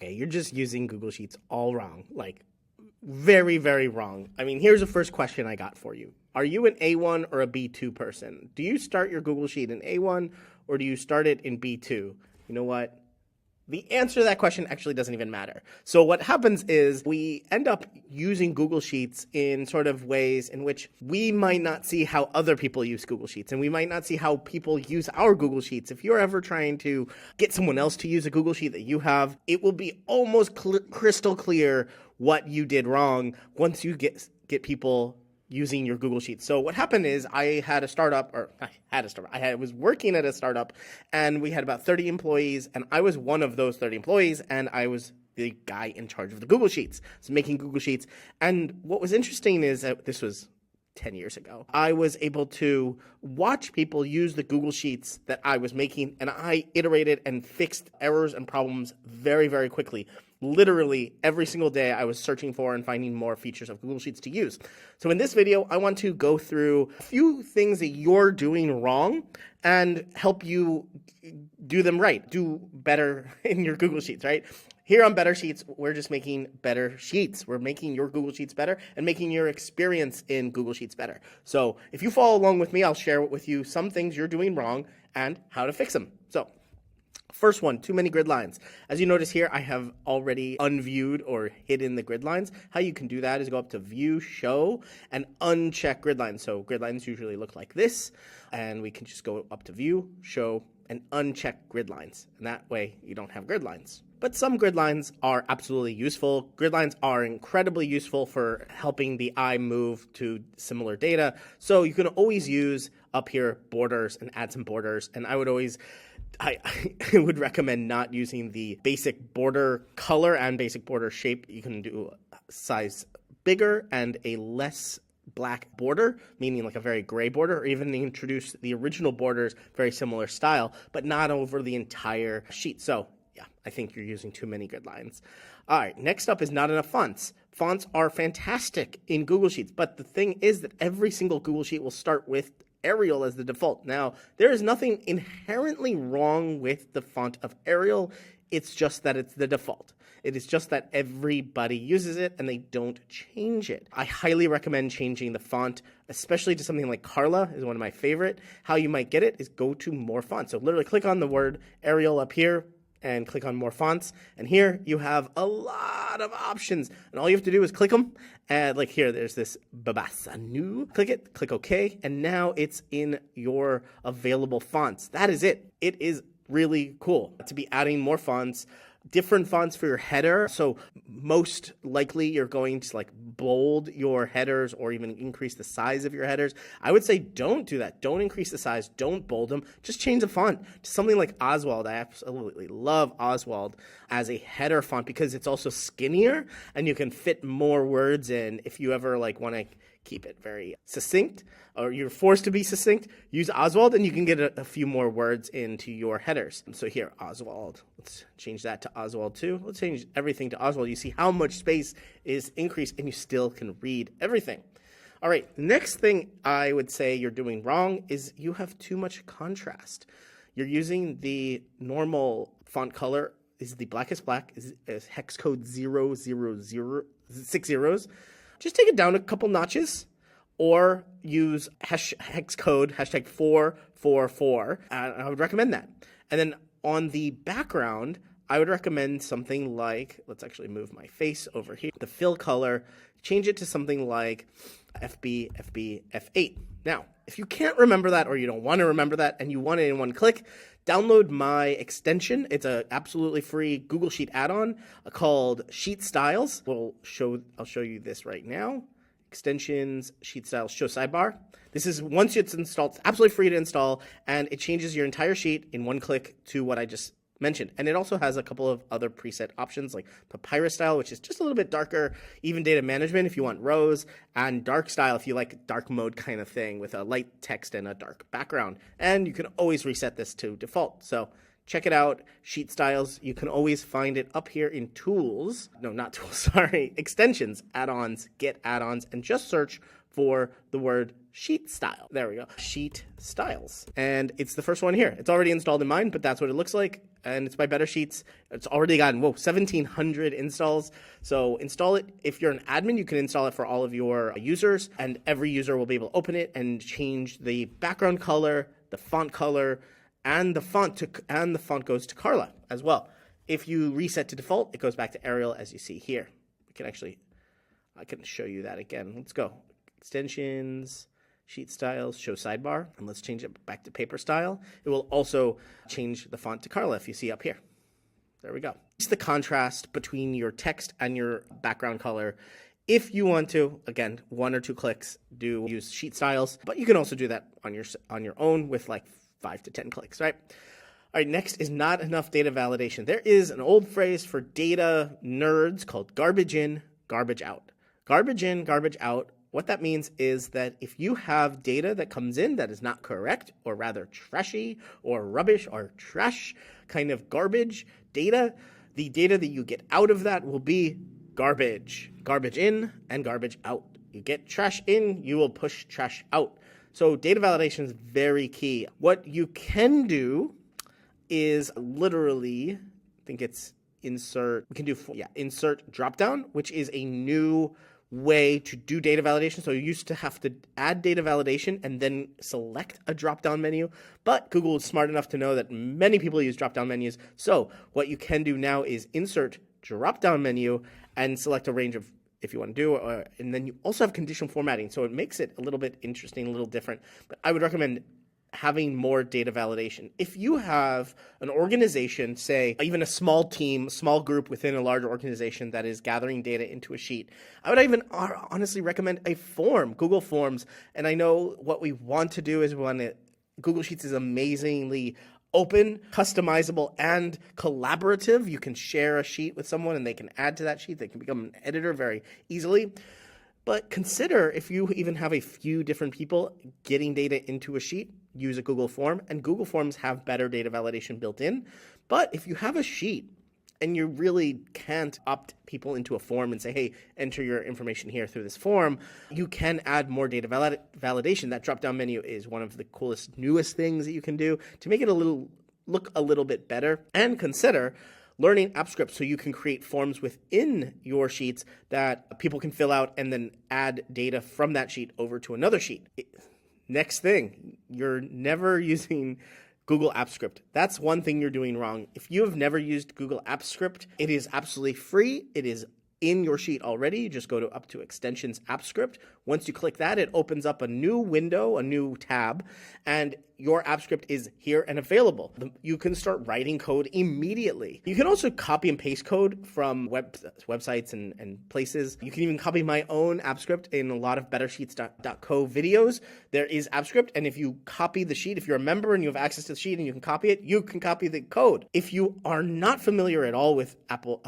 Okay, you're just using Google Sheets all wrong. Like, very, very wrong. I mean, here's the first question I got for you. Are you an A1 or a B2 person? Do you start your Google Sheet in A1 or do you start it in B2? You know what? The answer to that question actually doesn't even matter. So what happens is we end up using Google Sheets in sort of ways in which we might not see how other people use Google Sheets, and we might not see how people use our Google Sheets. If you're ever trying to get someone else to use a Google Sheet that you have, it will be almost crystal clear what you did wrong once you get people using your Google Sheets. So what happened is I was working at a startup, and we had about 30 employees, and I was one of those 30 employees, and I was the guy in charge of the Google Sheets, so making Google Sheets. And what was interesting is that this was 10 years ago. I was able to watch people use the Google Sheets that I was making, and I iterated and fixed errors and problems very, very quickly. Literally every single day I was searching for and finding more features of Google Sheets to use. So in this video, I want to go through a few things that you're doing wrong and help you do them right, do better in your Google Sheets, right? Here on Better Sheets, we're just making better sheets. We're making your Google Sheets better and making your experience in Google Sheets better. So if you follow along with me, I'll share with you some things you're doing wrong and how to fix them. So first one, too many grid lines. As you notice here, I have already unviewed or hidden the grid lines. How you can do that is go up to View, Show, and uncheck grid lines. So grid lines usually look like this, and we can just go up to View, Show, and uncheck grid lines. And that way you don't have grid lines. But some grid lines are absolutely useful. Grid lines are incredibly useful for helping the eye move to similar data. So you can always use up here borders and add some borders. And I would recommend not using the basic border color and basic border shape. You can do a size bigger and a less black border, meaning like a very gray border, or even introduce the original borders, very similar style, but not over the entire sheet. So yeah, I think you're using too many grid lines. All right, next up is not enough fonts. Fonts are fantastic in Google Sheets, but the thing is that every single Google Sheet will start with Arial as the default. Now, there is nothing inherently wrong with the font of Arial. It's just that it's the default. It is just that everybody uses it and they don't change it. I highly recommend changing the font, especially to something like Carla is one of my favorite. How you might get it is go to more fonts. So literally click on the word Arial up here and click on more fonts. And here you have a lot of options. And all you have to do is click them. And like here, there's this Babasanu. Click it, click OK. And now it's in your available fonts. That is it. It is really cool to be adding more fonts. Different fonts for your header. So most likely you're going to like bold your headers or even increase the size of your headers. I would say don't do that. Don't increase the size. Don't bold them. Just change the font to something like Oswald. I absolutely love Oswald as a header font because it's also skinnier and you can fit more words in. If you ever like want to keep it very succinct or you're forced to be succinct, use Oswald and you can get a few more words into your headers. So here, Oswald. Let's change that to Oswald too. Let's change everything to Oswald. You see how much space is increased and you still can read everything. All right, next thing I would say you're doing wrong is you have too much contrast. You're using the normal font color is the blackest black, is hex code 00060. Just take it down a couple notches or use hex code hashtag 444. I would recommend that. And then on the background, I would recommend something like, let's actually move my face over here. The fill color, change it to something like FB, F8. Now, if you can't remember that or you don't want to remember that and you want it in one click, download my extension. It's an absolutely free Google Sheet add-on called Sheet Styles. I'll show you this right now. Extensions, Sheet Styles, Show Sidebar. This is once it's installed, it's absolutely free to install, and it changes your entire sheet in one click to what I just mentioned. And it also has a couple of other preset options like Papyrus Style, which is just a little bit darker, even data management if you want rows, and Dark Style if you like dark mode kind of thing with a light text and a dark background. And you can always reset this to default. So check it out, Sheet Styles. You can always find it up here in Tools. No, not Tools, sorry. Extensions, Add-ons, Get Add-ons, and just search for the word sheet style. There we go. Sheet styles. And it's the first one here. It's already installed in mine, but that's what it looks like. And it's by Better Sheets. It's already gotten, 1,700 installs. So install it. If you're an admin, you can install it for all of your users, and every user will be able to open it and change the background color, the font color, and the font goes to Carla as well. If you reset to default, it goes back to Arial, as you see here. I can show you that again. Let's go. Extensions, sheet styles, show sidebar, and let's change it back to paper style. It will also change the font to Carla, if you see up here. There we go. It's the contrast between your text and your background color. If you want to, again, 1 or 2 clicks, use sheet styles, but you can also do that on your own with like 5 to 10 clicks, right? All right, next is not enough data validation. There is an old phrase for data nerds called garbage in, garbage out. Garbage in, garbage out. What that means is that if you have data that comes in that is not correct, or rather trashy or rubbish or trash kind of garbage data, the data that you get out of that will be garbage. Garbage in and garbage out. You get trash in, you will push trash out. So data validation is very key. What you can do is literally, I think it's insert dropdown, which is a new way to do data validation. So you used to have to add data validation and then select a drop-down menu, but Google is smart enough to know that many people use drop-down menus. So what you can do now is insert drop-down menu and select a range of, if you want to do, and then you also have conditional formatting. So it makes it a little bit interesting, a little different, but I would recommend having more data validation. If you have an organization, say even a small team, small group within a larger organization that is gathering data into a sheet, I would even honestly recommend a form, Google Forms. And I know what we want to do is Google Sheets is amazingly open, customizable, and collaborative. You can share a sheet with someone and they can add to that sheet. They can become an editor very easily. But consider if you even have a few different people getting data into a sheet, use a Google Form, and Google Forms have better data validation built in. But if you have a sheet and you really can't opt people into a form and say, hey, enter your information here through this form, you can add more data validation. That drop-down menu is one of the coolest, newest things that you can do to make it look a little bit better. And consider learning app scripts so you can create forms within your sheets that people can fill out and then add data from that sheet over to another sheet. Next thing, you're never using Google Apps Script. That's one thing you're doing wrong. If you have never used Google Apps Script, it is absolutely free. It is in your sheet already. You just go up to Extensions App Script. Once you click that, it opens up a new window, a new tab, and your app script is here and available. You can start writing code immediately. You can also copy and paste code from websites and places. You can even copy my own app script in a lot of bettersheets.co videos. There is app script, and if you copy the sheet, if you're a member and you have access to the sheet and you can copy it, you can copy the code. If you are not familiar at all with Google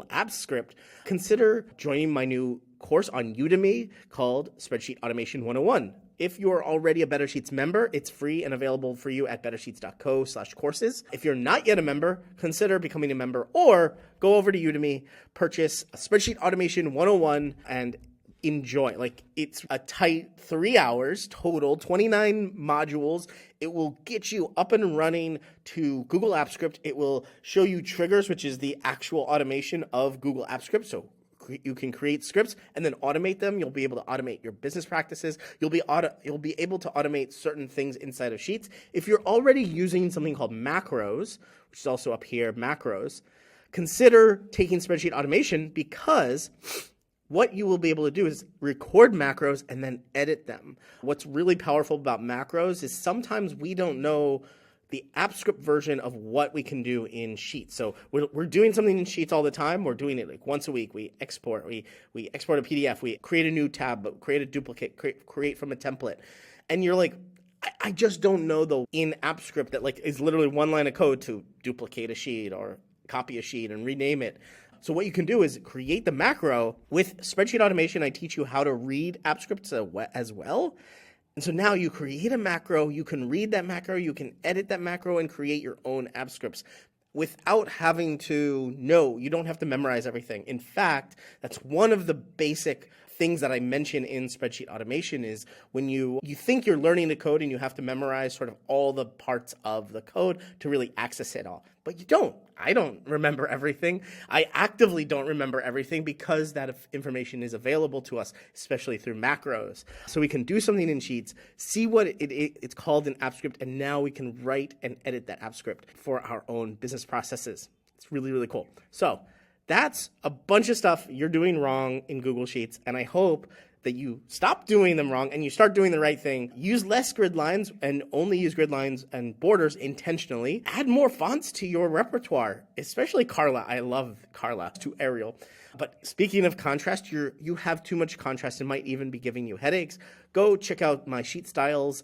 Apps Script, consider joining my new course on Udemy called Spreadsheet Automation 101. If you're already a Better Sheets member, it's free and available for you at bettersheets.co/courses. If you're not yet a member, consider becoming a member or go over to Udemy, purchase Spreadsheet Automation 101 and enjoy. It's a tight 3 hours total, 29 modules. It will get you up and running to Google Apps Script. It will show you triggers, which is the actual automation of Google Apps Script. So you can create scripts and then automate them. You'll be able to automate your business practices. You'll be able to automate certain things inside of Sheets. If you're already using something called macros, which is also up here, macros, consider taking Spreadsheet Automation, because what you will be able to do is record macros and then edit them. What's really powerful about macros is sometimes we don't know the app script version of what we can do in Sheets. So we're doing something in Sheets all the time. We're doing it like once a week. We export a PDF. We create a new tab, but create a duplicate, create from a template. And you're like, I just don't know the in-app script that is literally one line of code to duplicate a sheet or copy a sheet and rename it. So what you can do is create the macro. With Spreadsheet Automation, I teach you how to read app scripts as well. And so now you create a macro, you can read that macro, you can edit that macro and create your own app scripts without having to know. You don't have to memorize everything. In fact, that's one of the basic things that I mention in spreadsheet automation is when you think you're learning the code and you have to memorize sort of all the parts of the code to really access it all. But you don't. I don't remember everything. I actively don't remember everything because that information is available to us, especially through macros. So we can do something in Sheets, see what it's called in app script, and now we can write and edit that app script for our own business processes. It's really, really cool. So that's a bunch of stuff you're doing wrong in Google Sheets, and I hope that you stop doing them wrong and you start doing the right thing. Use less grid lines and only use grid lines and borders intentionally. Add more fonts to your repertoire, especially Carla. I love Carla to Arial. But speaking of contrast, you have too much contrast and might even be giving you headaches. Go check out my sheet styles,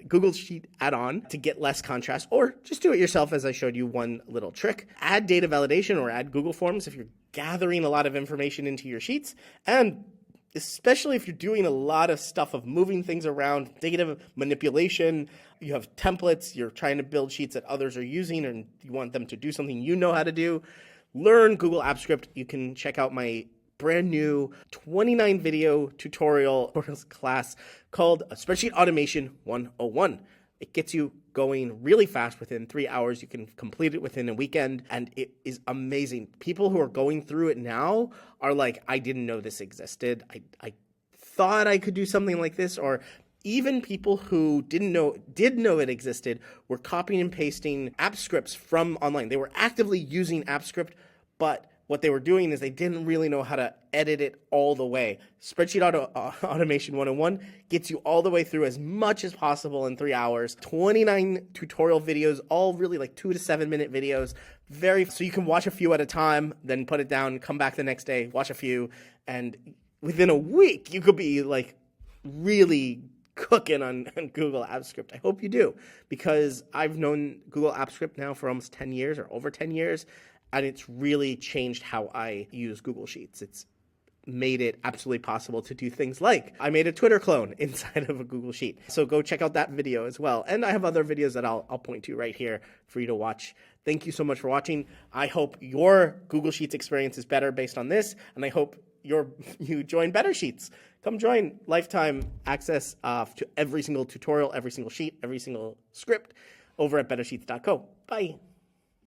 Google Sheet add-on to get less contrast, or just do it yourself as I showed you one little trick. Add data validation or add Google Forms if you're gathering a lot of information into your sheets, and especially if you're doing a lot of stuff of moving things around, data manipulation, you have templates, you're trying to build sheets that others are using and you want them to do something you know how to do, learn Google Apps Script. You can check out my brand new 29 video tutorial class called Spreadsheet Automation 101. It gets you going really fast. Within 3 hours. You can complete it within a weekend, and it is amazing. People who are going through it now are like, I didn't know this existed. I thought I could do something like this, or even people who did know it existed were copying and pasting app scripts from online. They were actively using app script, but what they were doing is they didn't really know how to edit it all the way. Spreadsheet Automation 101 gets you all the way through as much as possible in 3 hours. 29 tutorial videos, all really like 2 to 7 minute videos. So you can watch a few at a time, then put it down, come back the next day, watch a few, and within a week you could be like really cooking on Google Apps Script. I hope you do, because I've known Google Apps Script now for almost 10 years or over 10 years. And it's really changed how I use Google Sheets. It's made it absolutely possible to do things like I made a Twitter clone inside of a Google Sheet. So go check out that video as well. And I have other videos that I'll point to right here for you to watch. Thank you so much for watching. I hope your Google Sheets experience is better based on this. And I hope you join Better Sheets. Come join lifetime access to every single tutorial, every single sheet, every single script over at bettersheets.co. Bye.